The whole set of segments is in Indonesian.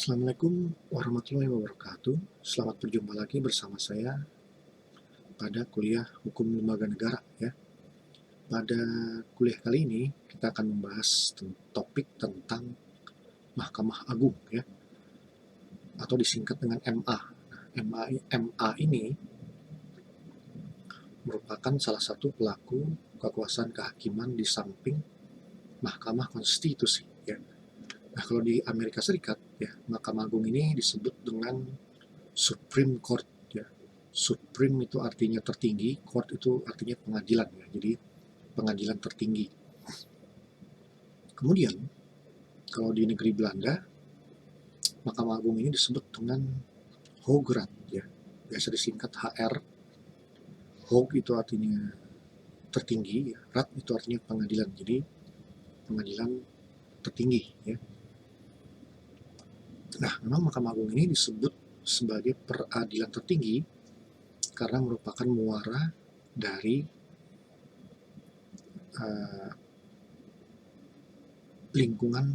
Assalamualaikum warahmatullahi wabarakatuh. Selamat berjumpa lagi bersama saya pada kuliah Hukum Lembaga Negara ya. Pada kuliah kali ini kita akan membahas topik tentang Mahkamah Agung ya, atau disingkat dengan MA. MA ini merupakan salah satu pelaku kekuasaan kehakiman di samping Mahkamah Konstitusi ya. Nah, kalau di Amerika Serikat ya, Mahkamah Agung ini disebut dengan Supreme Court ya. Supreme itu artinya tertinggi, court itu artinya pengadilan ya. Jadi pengadilan tertinggi. Kemudian kalau di negeri Belanda, Mahkamah Agung ini disebut dengan Hoge Raad ya. Biasa disingkat HR. Hoge itu artinya tertinggi, ya. Raad itu artinya pengadilan. Jadi pengadilan tertinggi ya. Nah, memang Mahkamah Agung ini disebut sebagai peradilan tertinggi karena merupakan muara dari lingkungan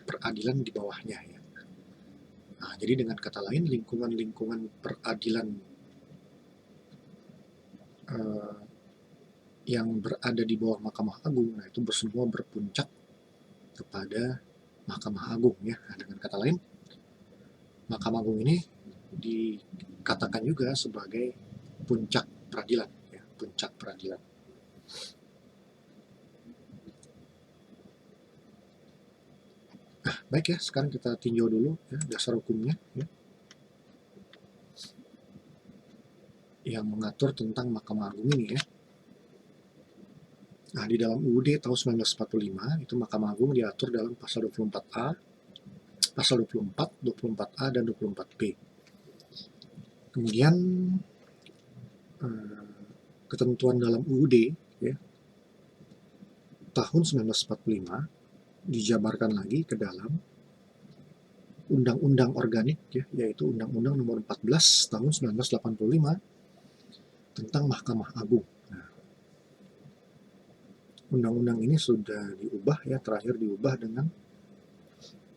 peradilan di bawahnya ya. Nah, jadi dengan kata lain lingkungan peradilan yang berada di bawah Mahkamah Agung, nah itu semua berpuncak kepada Mahkamah Agung ya. Nah, dengan kata lain Mahkamah Agung ini dikatakan juga sebagai puncak peradilan ya, puncak peradilan. Nah, baik ya, sekarang kita tinjau dulu ya dasar hukumnya ya, yang mengatur tentang Mahkamah Agung ini ya. Nah, di dalam UUD tahun 1945 itu Mahkamah Agung diatur dalam pasal 24A, pasal 24, 24A dan 24B. Kemudian ketentuan dalam UUD ya, tahun 1945 dijabarkan lagi ke dalam Undang-Undang Organik ya, yaitu Undang-Undang Nomor 14 tahun 1985 tentang Mahkamah Agung. Nah, undang-undang ini sudah diubah ya, terakhir diubah dengan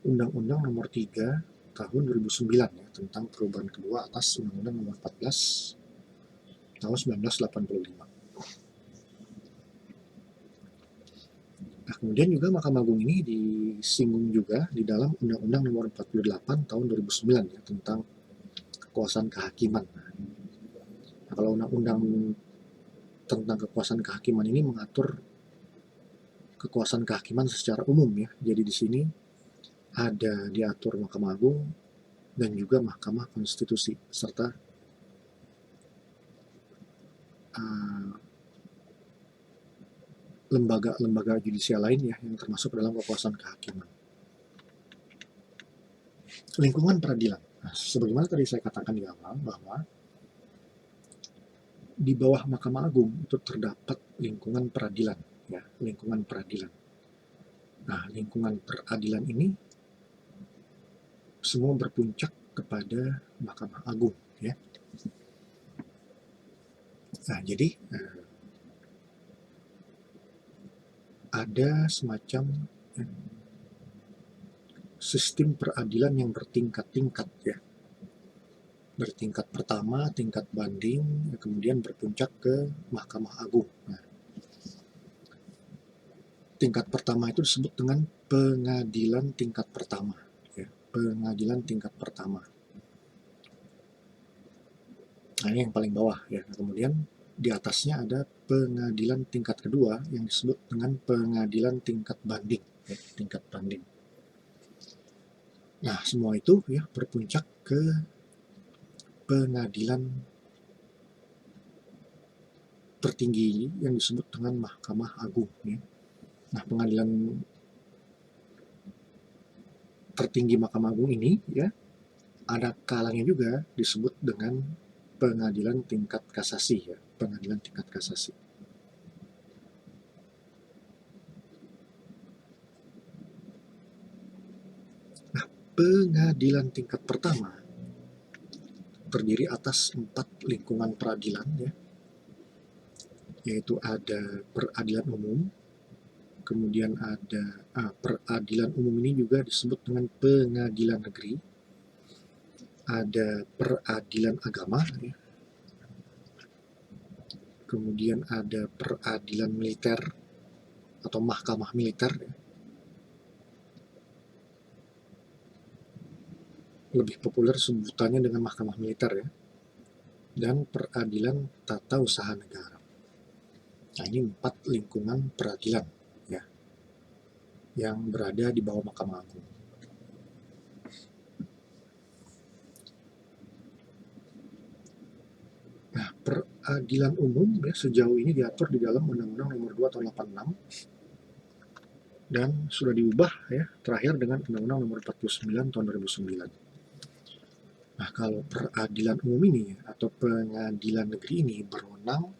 Undang-Undang Nomor 3 tahun 2009 ya, tentang perubahan kedua atas Undang-Undang Nomor 14 tahun 1985. Nah, kemudian juga Mahkamah Agung ini disinggung juga di dalam Undang-Undang Nomor 48 tahun 2009 ya, tentang kekuasaan kehakiman. Nah, kalau undang-undang tentang kekuasaan kehakiman ini mengatur kekuasaan kehakiman secara umum ya. Jadi di sini ada diatur Mahkamah Agung dan juga Mahkamah Konstitusi serta lembaga-lembaga judisial lain ya, yang termasuk dalam kekuasaan kehakiman. Lingkungan peradilan. Nah, sebagaimana tadi saya katakan di awal bahwa di bawah Mahkamah Agung itu terdapat lingkungan peradilan ya, lingkungan peradilan. Nah, lingkungan peradilan ini semua berpuncak kepada Mahkamah Agung ya. Nah, jadi ada semacam sistem peradilan yang bertingkat-tingkat ya. Bertingkat pertama, tingkat banding, kemudian berpuncak ke Mahkamah Agung. Nah, tingkat pertama itu disebut dengan pengadilan tingkat pertama ya, pengadilan tingkat pertama. Nah, ini yang paling bawah ya. Kemudian di atasnya ada pengadilan tingkat kedua yang disebut dengan pengadilan tingkat banding ya, tingkat banding. Nah, semua itu ya berpuncak ke pengadilan tertinggi yang disebut dengan Mahkamah Agung ya. Nah, pengadilan tertinggi Mahkamah Agung ini ya ada kalanya juga disebut dengan pengadilan tingkat kasasi ya, pengadilan tingkat kasasi. Nah, pengadilan tingkat pertama terdiri atas 4 lingkungan peradilan ya, yaitu ada peradilan umum, kemudian ada peradilan umum ini juga disebut dengan pengadilan negeri, ada peradilan agama, ya. Kemudian ada peradilan militer atau mahkamah militer, ya. Lebih populer sebutannya dengan mahkamah militer, ya. Dan peradilan tata usaha negara. Nah, ini 4 lingkungan peradilan, ya, yang berada di bawah Mahkamah Agung. Nah, peradilan umum, ya, sejauh ini diatur di dalam Undang-Undang Nomor 2 Tahun 86 dan sudah diubah, ya, terakhir dengan Undang-Undang Nomor 49 Tahun 2009. Nah, kalau peradilan umum ini atau pengadilan negeri ini berwenang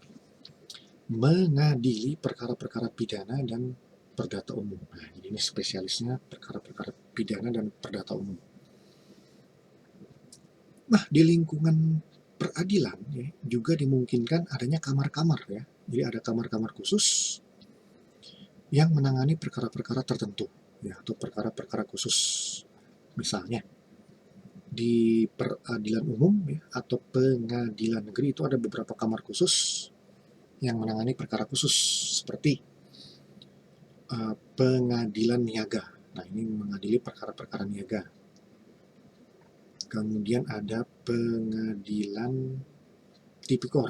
mengadili perkara-perkara pidana dan perdata umum. Nah, jadi ini spesialisnya perkara-perkara pidana dan perdata umum. Nah, di lingkungan peradilan, ya, juga dimungkinkan adanya kamar-kamar, ya. Jadi ada kamar-kamar khusus yang menangani perkara-perkara tertentu, ya, atau perkara-perkara khusus. Misalnya di peradilan umum, ya, atau pengadilan negeri itu ada beberapa kamar khusus yang menangani perkara khusus seperti pengadilan niaga. Nah, ini mengadili perkara-perkara niaga. Kemudian ada pengadilan tipikor,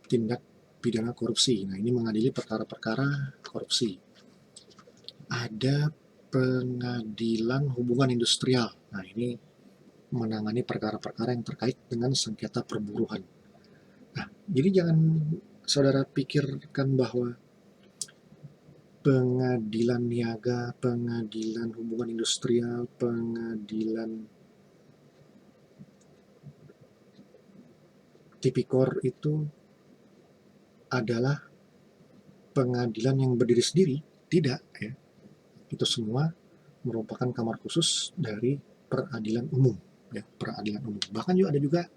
tindak pidana korupsi. Nah, ini mengadili perkara-perkara korupsi. Ada pengadilan hubungan industrial. Nah, ini menangani perkara-perkara yang terkait dengan sengketa perburuhan. Nah, jadi jangan saudara pikirkan bahwa pengadilan niaga, pengadilan hubungan industrial, pengadilan tipikor itu adalah pengadilan yang berdiri sendiri. Tidak, ya. Itu semua merupakan kamar khusus dari peradilan umum, ya, peradilan umum. Bahkan juga ada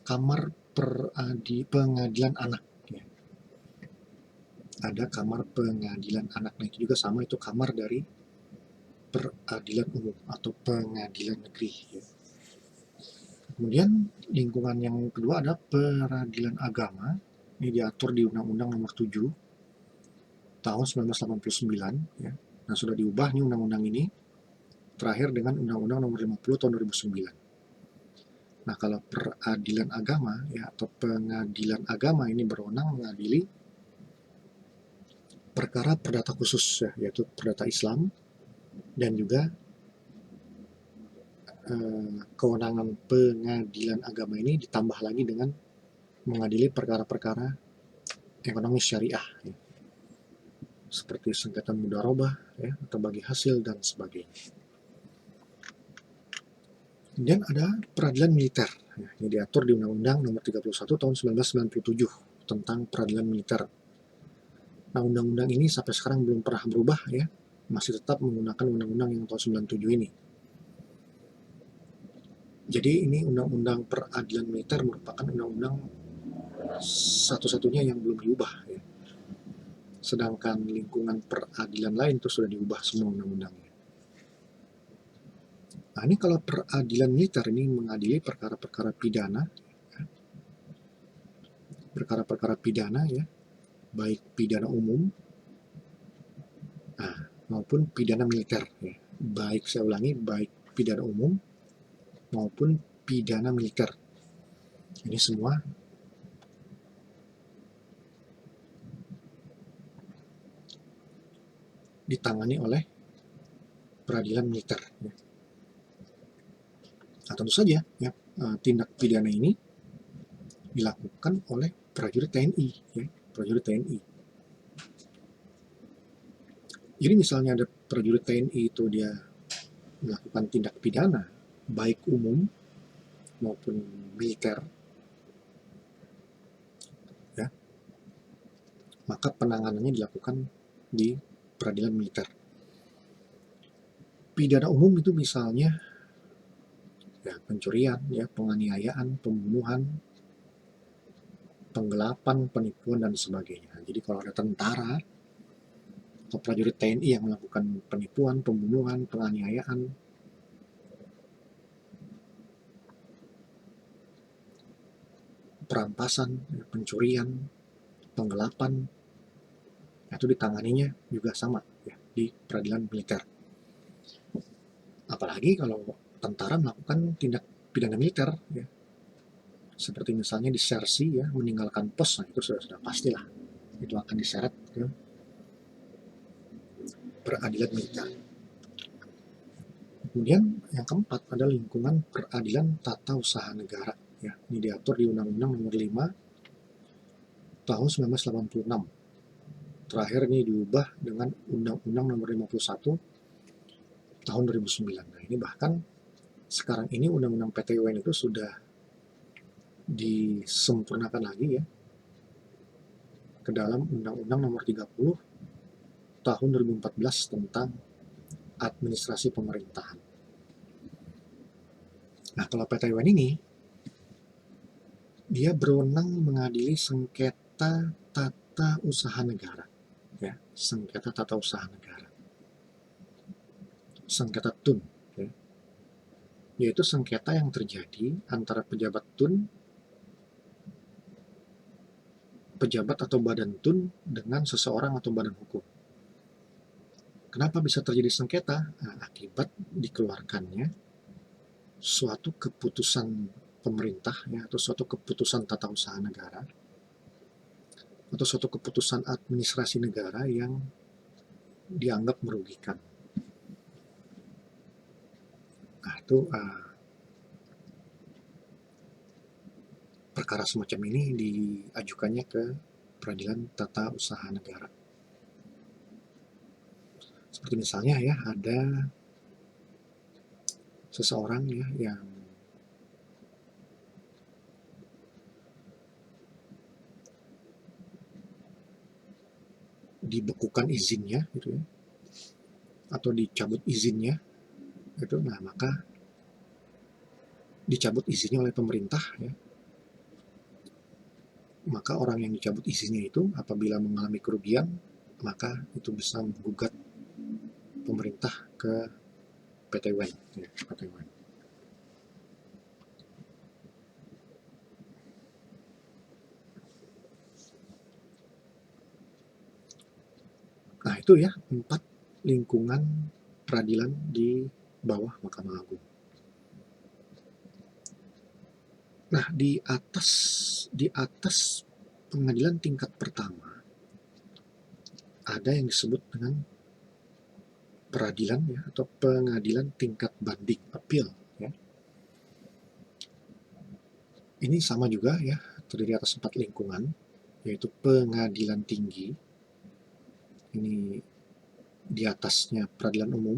kamar pengadilan anak, ya. Ada kamar pengadilan anak. Nah, itu juga sama, itu kamar dari peradilan umum atau pengadilan negeri, ya. Kemudian lingkungan yang kedua ada peradilan agama. Ini diatur di Undang-Undang Nomor 7 Tahun 1989, ya. Nah, sudah diubah nih undang-undang ini terakhir dengan Undang-Undang Nomor 50 Tahun 2009. Nah, kalau peradilan agama, ya, atau pengadilan agama ini berwenang mengadili perkara perdata khusus, ya, yaitu perdata Islam, dan juga kewenangan pengadilan agama ini ditambah lagi dengan mengadili perkara-perkara ekonomi syariah, ya, seperti sengketa mudharabah, ya, atau bagi hasil dan sebagainya. Kemudian ada peradilan militer, ya, yang diatur di Undang-Undang Nomor 31 Tahun 1997 tentang peradilan militer. Nah, undang-undang ini sampai sekarang belum pernah berubah, ya, masih tetap menggunakan undang-undang yang tahun 97 ini. Jadi ini undang-undang peradilan militer merupakan undang-undang satu-satunya yang belum diubah, ya. Sedangkan lingkungan peradilan lain itu sudah diubah semua undang-undangnya. Nah, ini kalau peradilan militer ini mengadili perkara-perkara pidana, ya. Perkara-perkara pidana, ya, baik pidana umum, maupun pidana militer, ya. Baik, saya ulangi, baik pidana umum maupun pidana militer. Ini semua ditangani oleh peradilan militer, ya. Nah, tentu saja, ya, tindak pidana ini dilakukan oleh prajurit TNI, ya, prajurit TNI. Jadi misalnya ada prajurit TNI itu dia melakukan tindak pidana baik umum maupun militer, ya, maka penanganannya dilakukan di peradilan militer. Pidana umum itu misalnya, ya, pencurian, ya, penganiayaan, pembunuhan, penggelapan, penipuan, dan sebagainya. Jadi kalau ada tentara atau prajurit TNI yang melakukan penipuan, pembunuhan, penganiayaan, perampasan, pencurian, penggelapan, itu ditanganinya juga sama ya, di peradilan militer. Apalagi kalau tentara melakukan tindak pidana militer ya, seperti misalnya disersi ya, meninggalkan pos, nah itu sudah pastilah itu akan diseret ke peradilan militer. Kemudian yang keempat adalah lingkungan peradilan tata usaha negara ya, ini diatur di Undang-Undang Nomor 5 tahun 1986. Terakhir ini diubah dengan Undang-Undang Nomor 51 tahun 2009. Nah, ini bahkan sekarang ini Undang-Undang PTWN itu sudah disempurnakan lagi ya ke dalam Undang-Undang Nomor 30 tahun 2014 tentang administrasi pemerintahan. Nah, kalau PTWN ini dia berwenang mengadili sengketa tata usaha negara ya, sengketa tata usaha negara, sengketa TUN ya, yaitu sengketa yang terjadi antara pejabat TUN, pejabat atau badan TUN dengan seseorang atau badan hukum. Kenapa bisa terjadi sengketa? Nah, akibat dikeluarkannya suatu keputusan pemerintah ya, atau suatu keputusan tata usaha negara, atau suatu keputusan administrasi negara yang dianggap merugikan. Nah, itu perkara semacam ini diajukannya ke peradilan tata usaha negara. Seperti misalnya ya, ada seseorang ya yang dibekukan izinnya gitu ya, atau dicabut izinnya itu, nah maka dicabut izinnya oleh pemerintah ya, maka orang yang dicabut izinnya itu apabila mengalami kerugian, maka itu bisa menggugat pemerintah ke PTWN ya, PTWN. Nah, itu ya 4 lingkungan peradilan di bawah Mahkamah Agung. Nah, di atas pengadilan tingkat pertama ada yang disebut dengan peradilan ya, atau pengadilan tingkat banding, appeal ya. Ini sama juga ya, terdiri atas 4 lingkungan, yaitu pengadilan tinggi, ini di atasnya peradilan umum,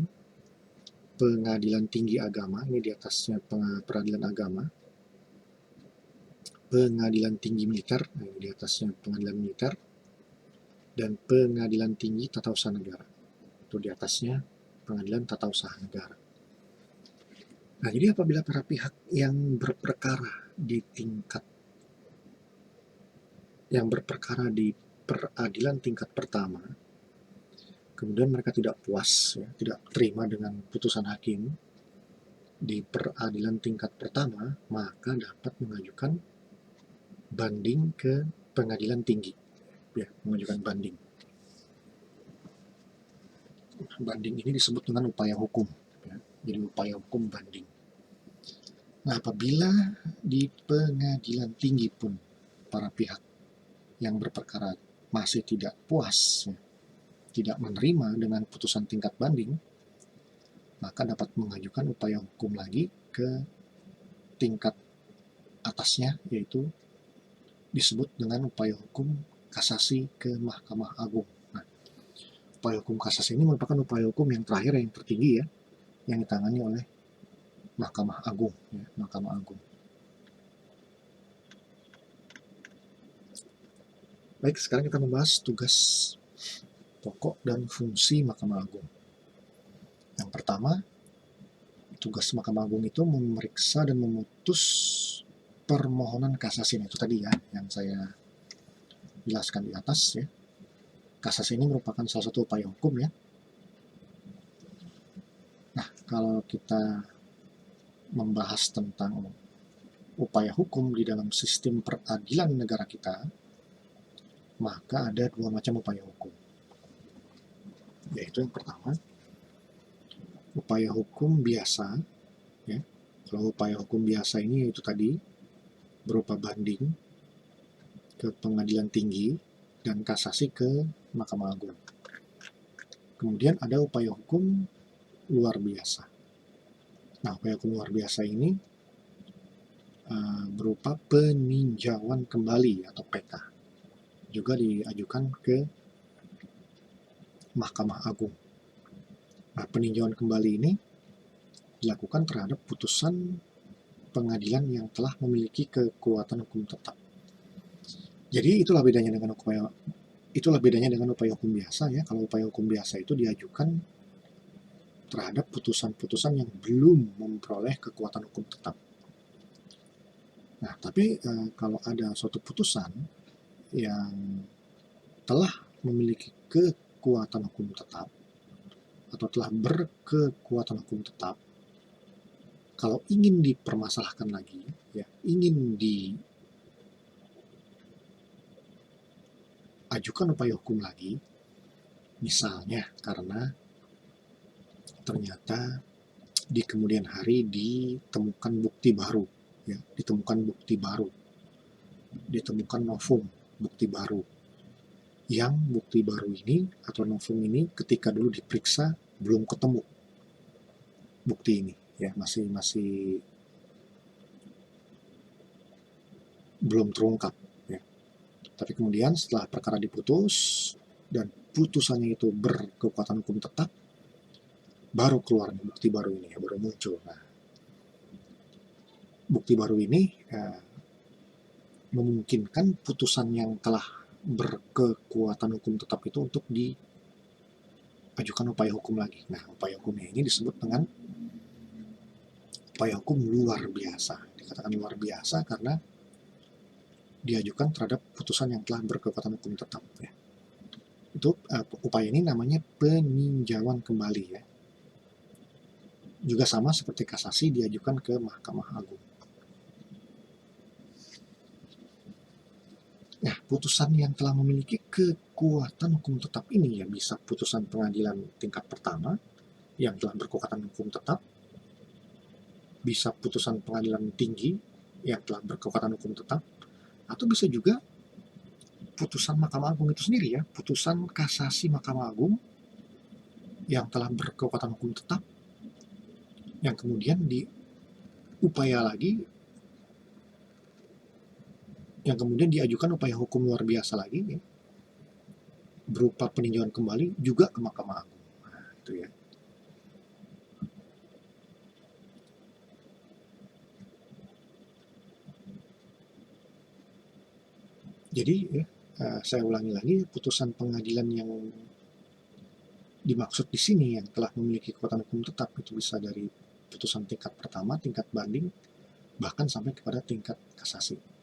pengadilan tinggi agama, ini di atasnya peradilan agama, pengadilan tinggi militer, ini di atasnya pengadilan militer, dan pengadilan tinggi tata usaha negara, itu di atasnya pengadilan tata usaha negara. Nah, jadi apabila para pihak yang berperkara di peradilan tingkat pertama, kemudian mereka tidak puas, ya, tidak terima dengan putusan hakim di peradilan tingkat pertama, maka dapat mengajukan banding ke pengadilan tinggi, ya, mengajukan banding. Banding ini disebut dengan upaya hukum, ya, jadi upaya hukum banding. Nah, apabila di pengadilan tinggi pun para pihak yang berperkara masih tidak puas, ya, tidak menerima dengan putusan tingkat banding, maka dapat mengajukan upaya hukum lagi ke tingkat atasnya, yaitu disebut dengan upaya hukum kasasi ke Mahkamah Agung. Nah, upaya hukum kasasi ini merupakan upaya hukum yang terakhir, yang tertinggi ya, yang ditangani oleh Mahkamah Agung, ya, Mahkamah Agung. Baik, sekarang kita membahas tugas pokok dan fungsi Mahkamah Agung. Yang pertama, tugas Mahkamah Agung itu memeriksa dan memutus permohonan kasasi. Itu tadi ya, yang saya jelaskan di atas ya. kasasi ini merupakan salah satu upaya hukum ya. Nah, kalau kita membahas tentang upaya hukum di dalam sistem peradilan negara kita, maka ada dua macam upaya hukum. Yaitu yang pertama, upaya hukum biasa. Ya. Kalau upaya hukum biasa ini itu tadi berupa banding ke pengadilan tinggi dan kasasi ke Mahkamah Agung. Kemudian ada upaya hukum luar biasa. Nah, upaya hukum luar biasa ini berupa peninjauan kembali atau PK. Juga diajukan ke Mahkamah Agung. Nah, peninjauan kembali ini dilakukan terhadap putusan pengadilan yang telah memiliki kekuatan hukum tetap. Jadi itulah bedanya dengan upaya hukum biasa ya. Kalau upaya hukum biasa itu diajukan terhadap putusan-putusan yang belum memperoleh kekuatan hukum tetap. Nah, tapi kalau ada suatu putusan yang telah memiliki kekuatan hukum tetap atau telah berkekuatan hukum tetap, kalau ingin dipermasalahkan lagi, ya, ingin diajukan upaya hukum lagi, misalnya karena ternyata di kemudian hari ditemukan bukti baru, ya, ditemukan novum bukti baru, yang bukti baru ini atau novum ini ketika dulu diperiksa belum ketemu bukti ini, ya, masih belum terungkap, ya. Tapi kemudian setelah perkara diputus dan putusannya itu berkekuatan hukum tetap, baru keluar bukti baru ini, ya, baru muncul. Nah, bukti baru ini memungkinkan putusan yang telah berkekuatan hukum tetap itu untuk diajukan upaya hukum lagi. Nah, upaya hukumnya ini disebut dengan upaya hukum luar biasa. Dikatakan luar biasa karena diajukan terhadap putusan yang telah berkekuatan hukum tetap. Ya. Itu upaya ini namanya peninjauan kembali. Ya. Juga sama seperti kasasi diajukan ke Mahkamah Agung. Nah, putusan yang telah memiliki kekuatan hukum tetap ini ya bisa putusan pengadilan tingkat pertama yang telah berkekuatan hukum tetap, bisa putusan pengadilan tinggi yang telah berkekuatan hukum tetap, atau bisa juga putusan Mahkamah Agung itu sendiri ya, putusan kasasi Mahkamah Agung yang telah berkekuatan hukum tetap, yang kemudian diupaya lagi, yang kemudian diajukan upaya hukum luar biasa lagi, ya, berupa peninjauan kembali juga ke Mahkamah Agung. Nah, itu ya. Jadi ya, saya ulangi lagi, putusan pengadilan yang dimaksud di sini yang telah memiliki kekuatan hukum tetap itu bisa dari putusan tingkat pertama, tingkat banding, bahkan sampai kepada tingkat kasasi.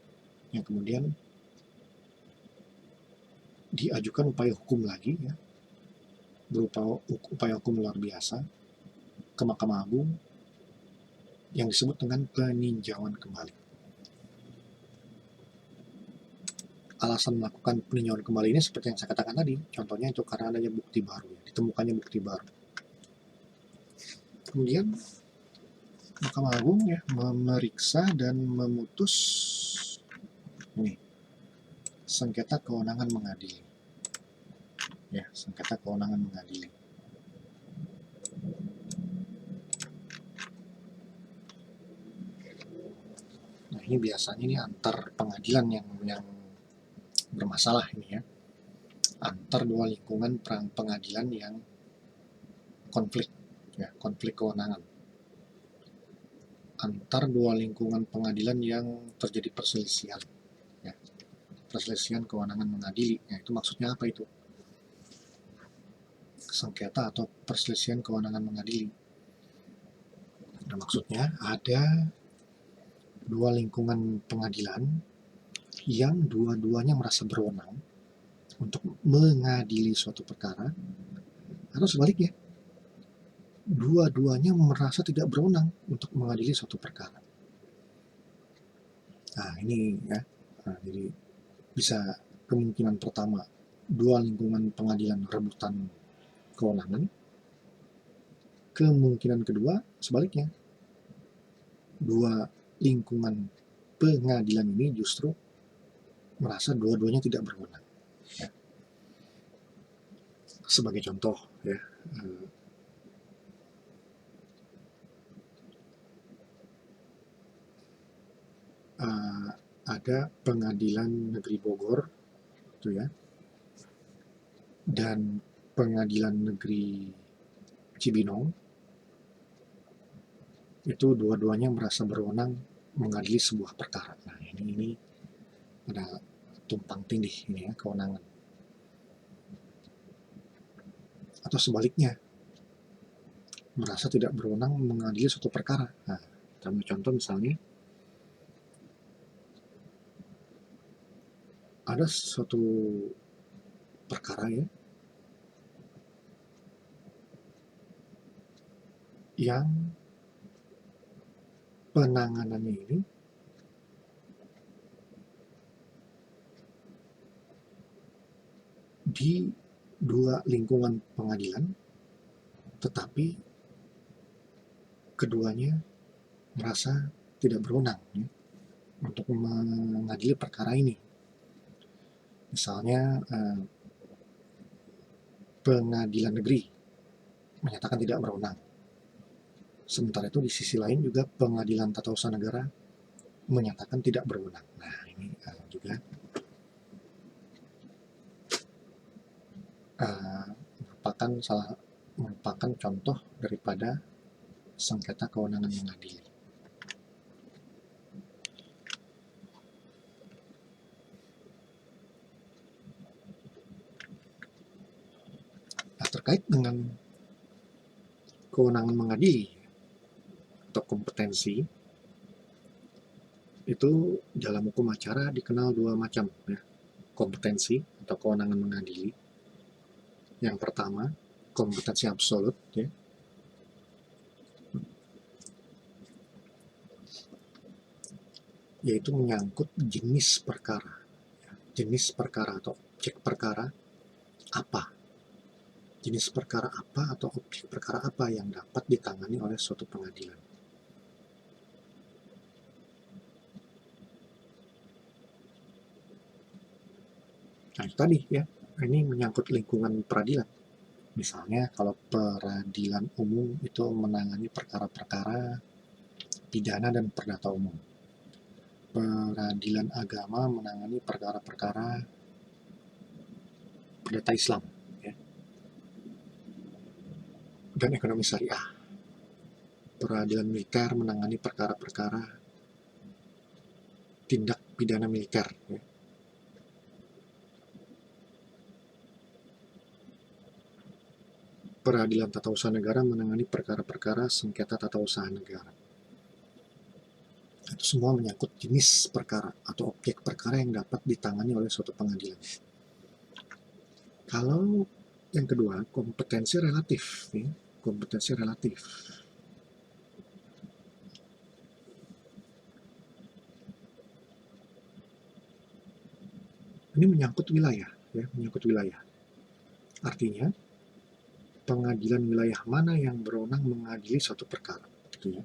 Yang kemudian diajukan upaya hukum lagi ya, berupa upaya hukum luar biasa ke Mahkamah Agung yang disebut dengan peninjauan kembali. Alasan melakukan peninjauan kembali ini seperti yang saya katakan tadi, contohnya itu karena adanya bukti baru, ditemukannya bukti baru. Kemudian Mahkamah Agung ya memeriksa dan memutus ini sengketa kewenangan mengadili. Ya, sengketa kewenangan mengadili. Nah, ini biasanya ini antar pengadilan yang bermasalah ini ya. Antar dua lingkungan pengadilan yang konflik, ya, konflik kewenangan. Antar dua lingkungan pengadilan yang terjadi perselisihan, ya, perselisihan kewenangan mengadili. Ya, itu maksudnya apa itu? Sengketa atau perselisihan kewenangan mengadili. Nah, maksudnya ada dua lingkungan pengadilan yang dua-duanya merasa berwenang untuk mengadili suatu perkara, atau sebaliknya, dua-duanya merasa tidak berwenang untuk mengadili suatu perkara. Nah, ini ya. Nah, jadi bisa kemungkinan pertama, dua lingkungan pengadilan rebutan kewenangan. Kemungkinan kedua, sebaliknya, dua lingkungan pengadilan ini justru merasa dua-duanya tidak berwenang. Ya. Sebagai contoh, ya, ada pengadilan negeri Bogor, itu ya, dan pengadilan negeri Cibinong, itu dua-duanya merasa berwenang mengadili sebuah perkara. Nah, ini ada tumpang tindih ini ya, kewenangan. Atau sebaliknya, merasa tidak berwenang mengadili suatu perkara. Nah, kita ambil contoh misalnya, ada suatu perkara ya, yang penanganannya ini di dua lingkungan pengadilan, tetapi keduanya merasa tidak berwenang ya, untuk mengadili perkara ini. Misalnya pengadilan negeri menyatakan tidak berwenang. Sementara itu di sisi lain juga pengadilan tata usaha negara menyatakan tidak berwenang. Nah, ini juga merupakan contoh daripada sengketa kewenangan mengadili. Nah, terkait dengan kewenangan mengadili atau kompetensi, itu dalam hukum acara dikenal dua macam ya, kompetensi atau kewenangan mengadili. Yang pertama, kompetensi absolut ya, yaitu menyangkut jenis perkara. Jenis perkara atau objek perkara apa? Jenis perkara apa atau objek perkara apa yang dapat ditangani oleh suatu pengadilan. Nah, itu tadi ya, ini menyangkut lingkungan peradilan. Misalnya kalau peradilan umum itu menangani perkara-perkara pidana dan perdata umum. Peradilan agama menangani perkara-perkara perdata Islam ya, dan ekonomi syariah. Peradilan militer menangani perkara-perkara tindak pidana militer ya. Peradilan tata usaha negara menangani perkara-perkara sengketa tata usaha negara. Itu semua menyangkut jenis perkara atau objek perkara yang dapat ditangani oleh suatu pengadilan. Kalau yang kedua, kompetensi relatif ya. Kompetensi relatif. Ini menyangkut wilayah ya, menyangkut wilayah. Artinya pengadilan wilayah mana yang berwenang mengadili suatu perkara gitu ya.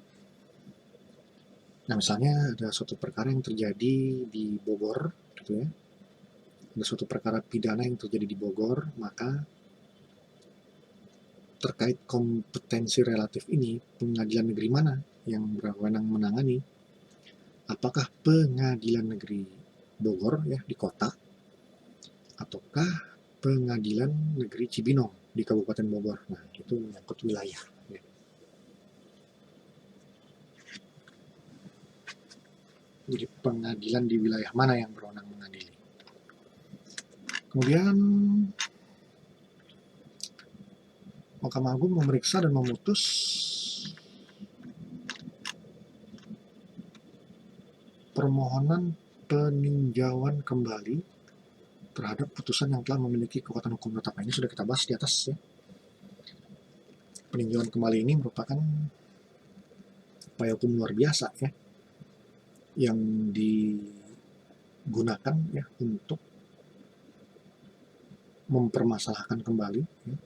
Nah, misalnya ada suatu perkara yang terjadi di Bogor gitu ya. Ada suatu perkara pidana yang terjadi di Bogor, maka terkait kompetensi relatif ini, pengadilan negeri mana yang berwenang menangani? Apakah pengadilan negeri Bogor ya di kota, ataukah pengadilan negeri Cibinong di Kabupaten Bogor? Nah, itu menyangkut wilayah. Ya. Jadi pengadilan di wilayah mana yang berwenang mengadili? Kemudian Mahkamah Agung memeriksa dan memutus permohonan peninjauan kembali terhadap putusan yang telah memiliki kekuatan hukum tetap. Ini sudah kita bahas di atas ya. Peninjauan kembali ini merupakan upaya hukum luar biasa ya, yang digunakan ya untuk mempermasalahkan kembali ya,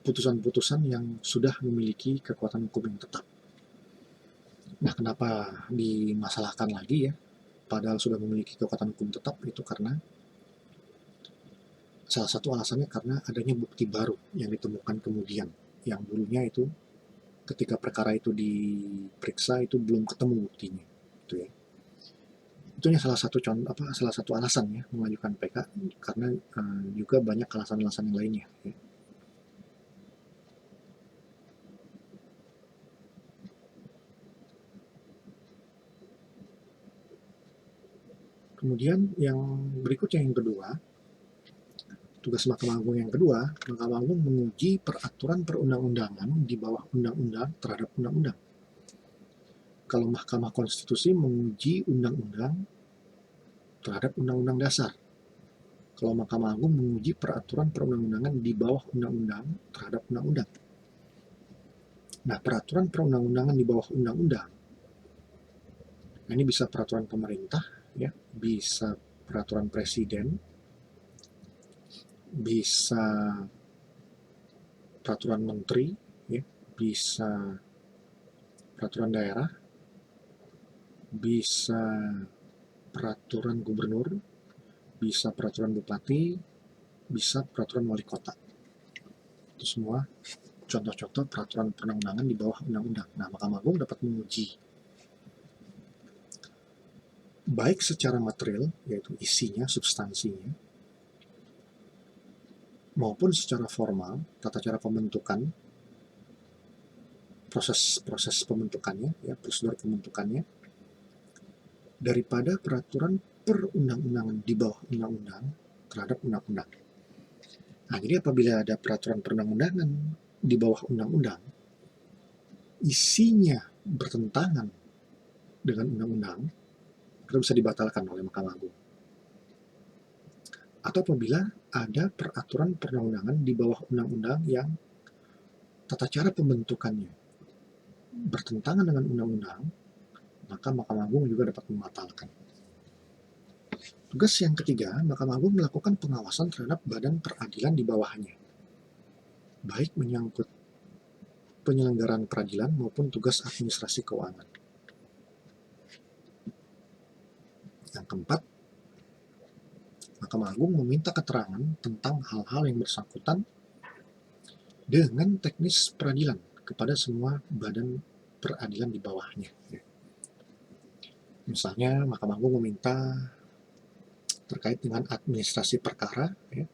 putusan-putusan yang sudah memiliki kekuatan hukum yang tetap. Nah, kenapa dimasalahkan lagi ya, padahal sudah memiliki kekuatan hukum tetap? Itu karena salah satu alasannya karena adanya bukti baru yang ditemukan kemudian, yang dulunya itu ketika perkara itu diperiksa itu belum ketemu buktinya, gitu ya. Itu salah satu contoh salah satu alasan ya mengajukan PK, karena juga banyak alasan-alasan yang lainnya ya. Kemudian yang berikutnya, yang kedua, tugas Mahkamah Agung yang kedua, Mahkamah Agung menguji peraturan perundang-undangan di bawah undang-undang terhadap undang-undang. Kalau Mahkamah Konstitusi menguji undang-undang terhadap undang-undang dasar. Kalau Mahkamah Agung menguji peraturan perundang-undangan di bawah undang-undang terhadap undang-undang. Nah, peraturan perundang-undangan di bawah undang-undang, nah ini bisa peraturan pemerintah, ya, bisa peraturan presiden, bisa peraturan menteri, ya, bisa peraturan daerah, bisa peraturan gubernur, bisa peraturan bupati, bisa peraturan wali kota. Itu semua contoh-contoh peraturan perundang-undangan di bawah undang-undang. Nah, Mahkamah Agung dapat menguji baik secara material, yaitu isinya, substansinya, maupun secara formal, tata cara pembentukan, proses pembentukannya, ya, prosedur pembentukannya, daripada peraturan perundang-undangan di bawah undang-undang terhadap undang-undang. Nah, jadi apabila ada peraturan perundang-undangan di bawah undang-undang, isinya bertentangan dengan undang-undang, itu bisa dibatalkan oleh Mahkamah Agung. Atau apabila ada peraturan perundang-undangan di bawah undang-undang yang tata cara pembentukannya bertentangan dengan undang-undang, maka Mahkamah Agung juga dapat membatalkan. Tugas yang ketiga, Mahkamah Agung melakukan pengawasan terhadap badan peradilan di bawahnya, baik menyangkut penyelenggaraan peradilan maupun tugas administrasi keuangan. Yang keempat, Mahkamah Agung meminta keterangan tentang hal-hal yang bersangkutan dengan teknis peradilan kepada semua badan peradilan di bawahnya. Misalnya, Mahkamah Agung meminta terkait dengan administrasi perkara, ya.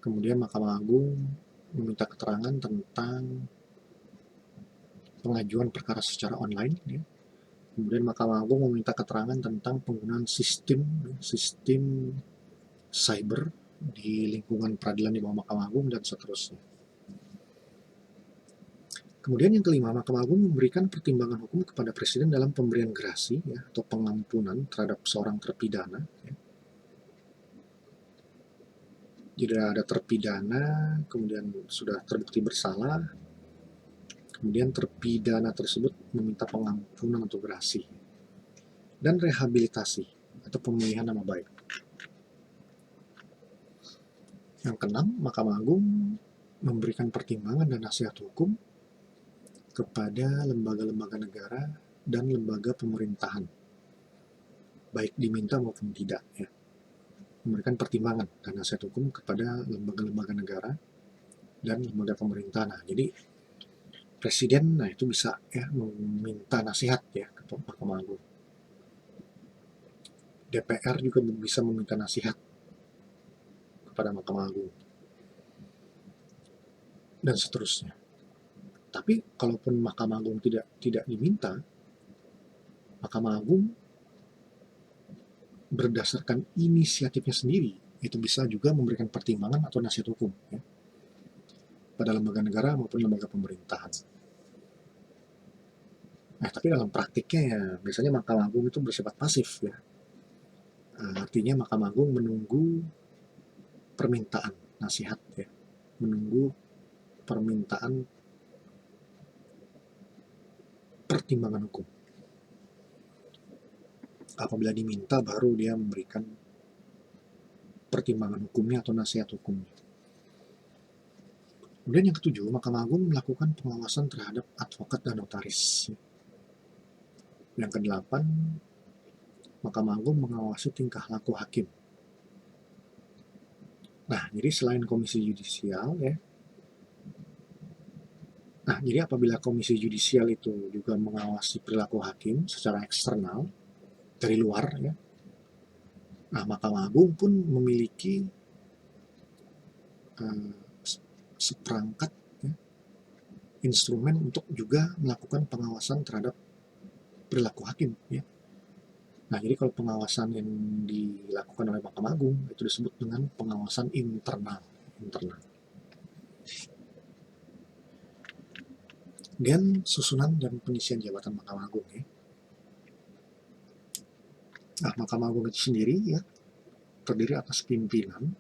Kemudian Mahkamah Agung meminta keterangan tentang pengajuan perkara secara online, ya. Kemudian Mahkamah Agung meminta keterangan tentang penggunaan sistem cyber di lingkungan peradilan di bawah Mahkamah Agung, dan seterusnya. Kemudian yang kelima, Mahkamah Agung memberikan pertimbangan hukum kepada Presiden dalam pemberian gerasi, ya, atau pengampunan terhadap seorang terpidana. Ya. Jadi ada terpidana, kemudian sudah terbukti bersalah, kemudian terpidana tersebut meminta pengampunan untuk gerasi dan rehabilitasi atau pemulihan nama baik. Yang keenam, Mahkamah Agung memberikan pertimbangan dan nasihat hukum kepada lembaga-lembaga negara dan lembaga pemerintahan, baik diminta maupun tidak, ya. Memberikan pertimbangan dan nasihat hukum kepada lembaga-lembaga negara dan lembaga pemerintahan. Nah, jadi Presiden, nah itu bisa ya meminta nasihat ya ke Mahkamah Agung. DPR juga bisa meminta nasihat kepada Mahkamah Agung, dan seterusnya. Tapi kalaupun Mahkamah Agung tidak diminta, Mahkamah Agung berdasarkan inisiatifnya sendiri itu bisa juga memberikan pertimbangan atau nasihat hukum, ya, pada lembaga negara maupun lembaga pemerintahan. Nah, tapi dalam praktiknya ya biasanya Mahkamah Agung itu bersifat pasif ya. Artinya Mahkamah Agung menunggu permintaan nasihat ya, menunggu permintaan pertimbangan hukum. Apabila diminta baru dia memberikan pertimbangan hukumnya atau nasihat hukumnya. Kemudian yang ketujuh, Mahkamah Agung melakukan pengawasan terhadap advokat dan notaris. Yang kedelapan, Mahkamah Agung mengawasi tingkah laku hakim. Nah, jadi selain komisi yudisial ya, nah jadi apabila komisi yudisial itu juga mengawasi perilaku hakim secara eksternal dari luar ya, nah Mahkamah Agung pun memiliki uh, seperangkat ya, instrumen untuk juga melakukan pengawasan terhadap perilaku hakim ya. Nah, jadi kalau pengawasan yang dilakukan oleh Mahkamah Agung itu disebut dengan pengawasan internal. Dan susunan dan pengisian jabatan Mahkamah Agung ya. Nah, Mahkamah Agung itu sendiri ya terdiri atas pimpinan.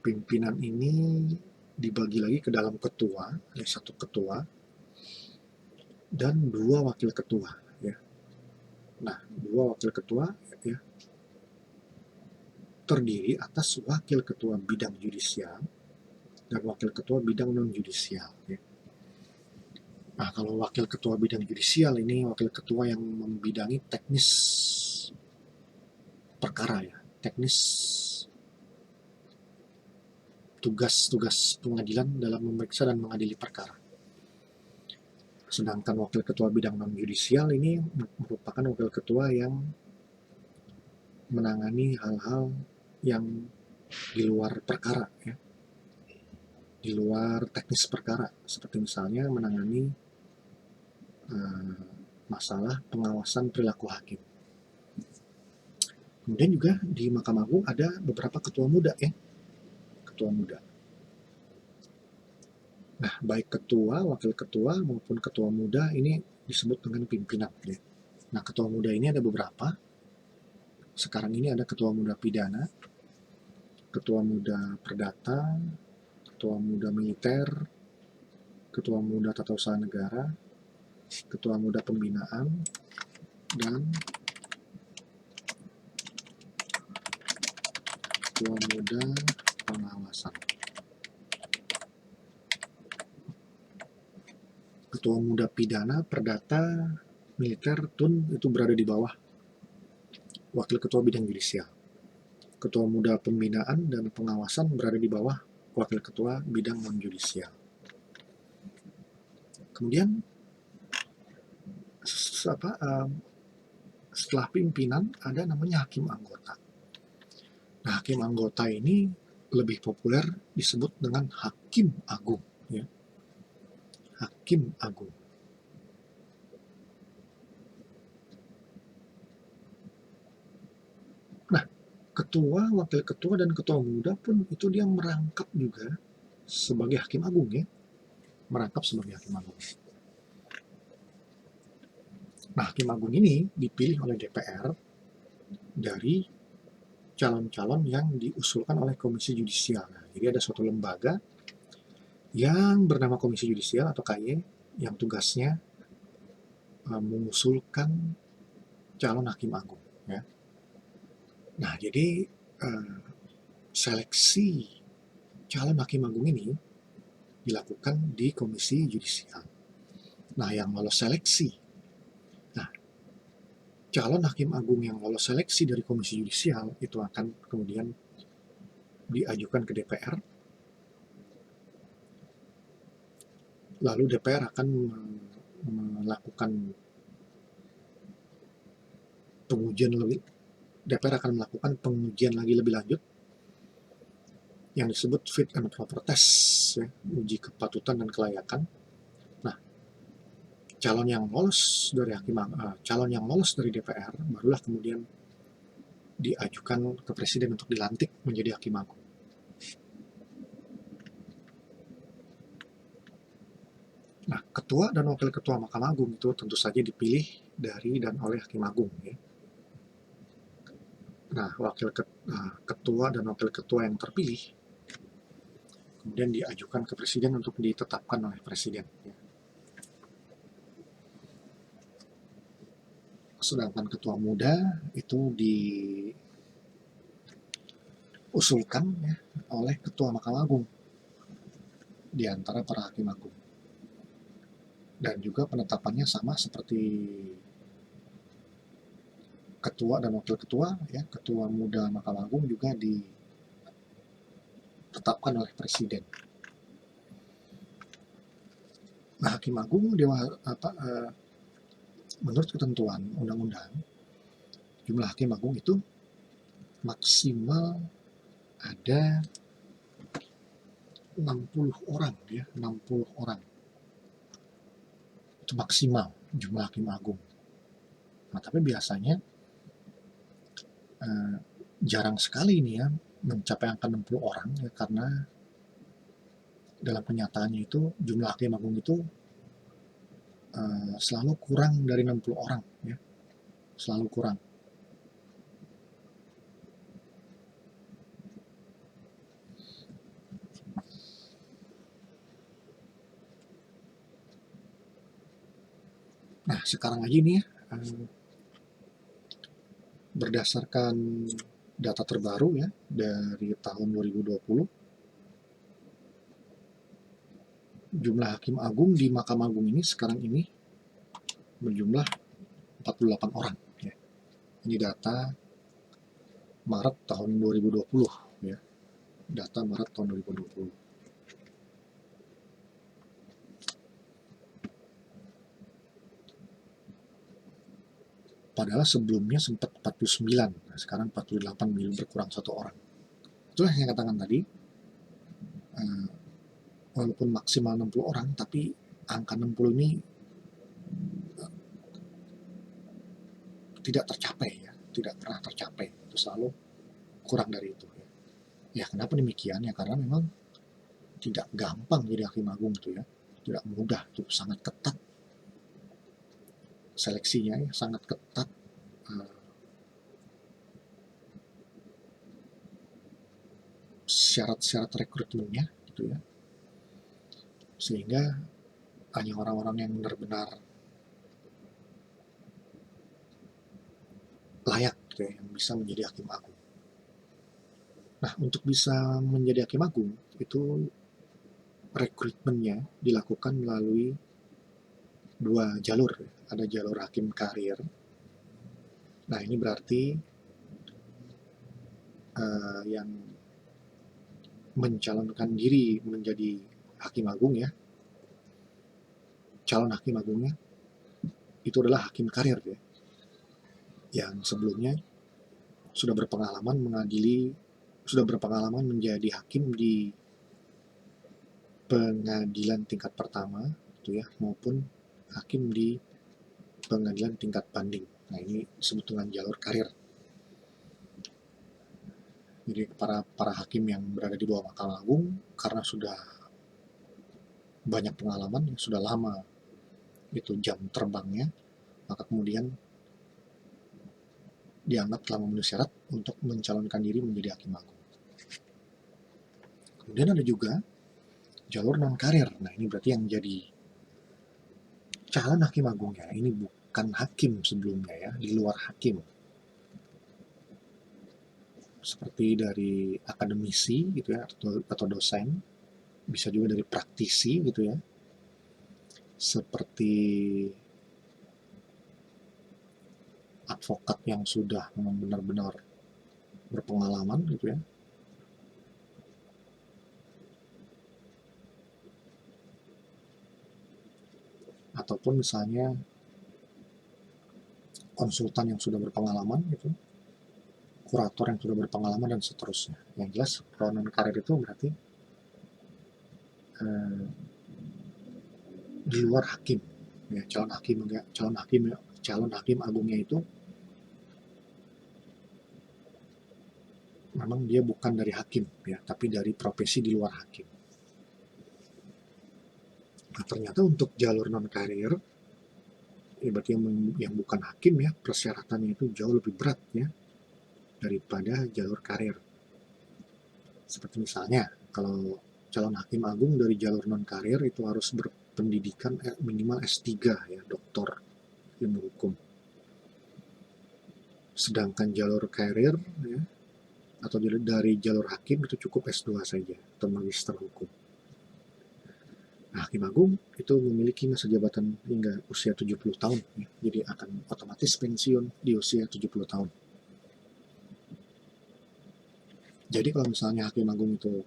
Pimpinan ini dibagi lagi ke dalam ketua, ada satu ketua dan dua wakil ketua ya. Nah, dua wakil ketua ya terdiri atas wakil ketua bidang yudisial dan wakil ketua bidang non yudisial ya. Nah, kalau wakil ketua bidang yudisial ini wakil ketua yang membidangi teknis perkara ya, teknis tugas-tugas pengadilan dalam memeriksa dan mengadili perkara. Sedangkan wakil ketua bidang non yudisial ini merupakan wakil ketua yang menangani hal-hal yang di luar perkara ya, di luar teknis perkara, seperti misalnya menangani masalah pengawasan perilaku hakim. Kemudian juga di Mahkamah Agung ada beberapa ketua muda ya, ketua muda. Nah, baik ketua, wakil ketua maupun ketua muda ini disebut dengan pimpinan ya. Nah, ketua muda ini ada beberapa. Sekarang ini ada ketua muda pidana, ketua muda perdata, ketua muda militer, ketua muda tata usaha negara, ketua muda pembinaan, dan ketua muda pengawasan. Ketua muda pidana, perdata, militer, tun itu berada di bawah wakil ketua bidang yudisial. Ketua muda pembinaan dan pengawasan berada di bawah wakil ketua bidang non yudisial. Kemudian setelah pimpinan ada namanya hakim anggota. Nah, hakim anggota ini lebih populer disebut dengan hakim agung ya. Hakim agung. Nah, ketua, wakil ketua, dan ketua muda pun itu dia merangkap juga sebagai hakim agung ya. Merangkap sebagai hakim agung. Nah, hakim agung ini dipilih oleh DPR dari calon-calon yang diusulkan oleh Komisi Yudisial. Nah, jadi ada suatu lembaga yang bernama Komisi Yudisial atau KY yang tugasnya mengusulkan calon hakim agung ya. Nah, jadi seleksi calon hakim agung ini dilakukan di Komisi Yudisial. Nah, yang lolos seleksi, nah calon hakim agung yang lolos seleksi dari Komisi Yudisial itu akan kemudian diajukan ke DPR, lalu DPR akan melakukan pengujian lagi lebih lanjut yang disebut fit and proper test ya, uji kepatutan dan kelayakan. Nah, calon yang lolos dari DPR barulah kemudian diajukan ke presiden untuk dilantik menjadi hakim agung. Nah, ketua dan wakil ketua Mahkamah Agung itu tentu saja dipilih dari dan oleh Hakim Agung ya. Nah, ketua dan wakil ketua yang terpilih kemudian diajukan ke presiden untuk ditetapkan oleh presiden ya. Sedangkan ketua muda itu diusulkan ya, oleh ketua Mahkamah Agung di antara para hakim agung. Dan juga penetapannya sama seperti ketua dan wakil ketua ya, ketua muda Mahkamah Agung juga ditetapkan oleh presiden. Nah, hakim agung menurut ketentuan undang-undang, jumlah hakim agung itu maksimal ada 60 orang ya, 60 orang. Itu maksimal jumlah hakim agung. Nah, tapi biasanya jarang sekali ini ya mencapai angka 60 orang ya, karena dalam kenyataannya itu jumlah hakim agung itu selalu kurang dari 60 orang ya, selalu kurang. Nah, sekarang aja nih ya, berdasarkan data terbaru ya dari tahun 2020, jumlah hakim agung di Mahkamah Agung ini sekarang ini berjumlah 48 orang ya. Ini data Maret tahun 2020 ya. Data Maret tahun 2020. Padahal sebelumnya sempat 49, nah sekarang 48, berkurang 1 orang. Itulah yang saya katakan tadi, walaupun maksimal 60 orang, tapi angka 60 ini tidak tercapai ya, tidak pernah tercapai, itu selalu kurang dari itu ya. Ya kenapa demikian ya, karena memang tidak gampang jadi hakim agung itu ya, tidak mudah, itu sangat ketat seleksinya ya, sangat ketat syarat-syarat rekrutmennya gitu ya, sehingga hanya orang-orang yang benar-benar layak gitu ya, yang bisa menjadi hakim agung. Nah, untuk bisa menjadi hakim agung itu rekrutmennya dilakukan melalui 2 jalur. Ada jalur hakim karir. Nah, ini berarti yang mencalonkan diri menjadi hakim agung ya, calon hakim agungnya itu adalah hakim karir ya, yang sebelumnya sudah berpengalaman menjadi hakim di pengadilan tingkat pertama itu ya, maupun hakim di pengadilan tingkat banding. Nah, ini disebut dengan jalur karir. Jadi para hakim yang berada di bawah Mahkamah Agung karena sudah banyak pengalaman, sudah lama itu jam terbangnya, maka kemudian dianggap telah memenuhi syarat untuk mencalonkan diri menjadi hakim agung. Kemudian ada juga jalur non karir. Nah, ini berarti yang jadi calon hakim agung ya, ini bukan hakim sebelumnya ya, di luar hakim. Seperti dari akademisi gitu ya, atau dosen, bisa juga dari praktisi gitu ya, seperti advokat yang sudah benar-benar berpengalaman gitu ya, ataupun misalnya konsultan yang sudah berpengalaman gitu, kurator yang sudah berpengalaman dan seterusnya. Yang jelas kalau non karir itu berarti di luar hakim ya, calon hakim agungnya itu memang dia bukan dari hakim ya, tapi dari profesi di luar hakim. Nah, ternyata untuk jalur non karir, ya berarti yang bukan hakim ya, persyaratannya itu jauh lebih berat ya daripada jalur karir. Seperti misalnya kalau calon hakim agung dari jalur non karir itu harus berpendidikan minimal S3 ya, doktor ilmu hukum. Sedangkan jalur karir ya, atau dari jalur hakim itu cukup S2 saja atau magister hukum. Nah, hakim agung itu memiliki masa jabatan hingga usia 70 tahun ya. Jadi akan otomatis pensiun di usia 70 tahun. Jadi kalau misalnya hakim agung itu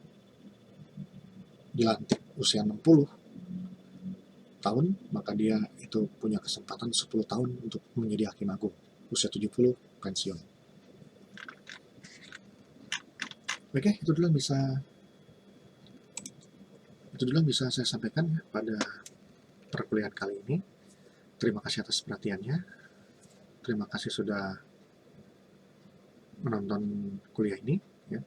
dilantik usia 60 tahun, maka dia itu punya kesempatan 10 tahun untuk menjadi hakim agung. Usia 70 pensiun. Oke, itu dulu yang bisa saya sampaikan ya pada perkuliahan kali ini. Terima kasih atas perhatiannya. Terima kasih sudah menonton kuliah ini ya.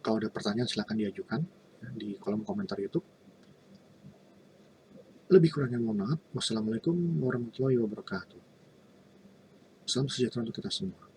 Kalau ada pertanyaan silahkan diajukan ya, di kolom komentar YouTube. Lebih kurangnya mohon maaf. Wassalamualaikum warahmatullahi wabarakatuh. Salam sejahtera untuk kita semua.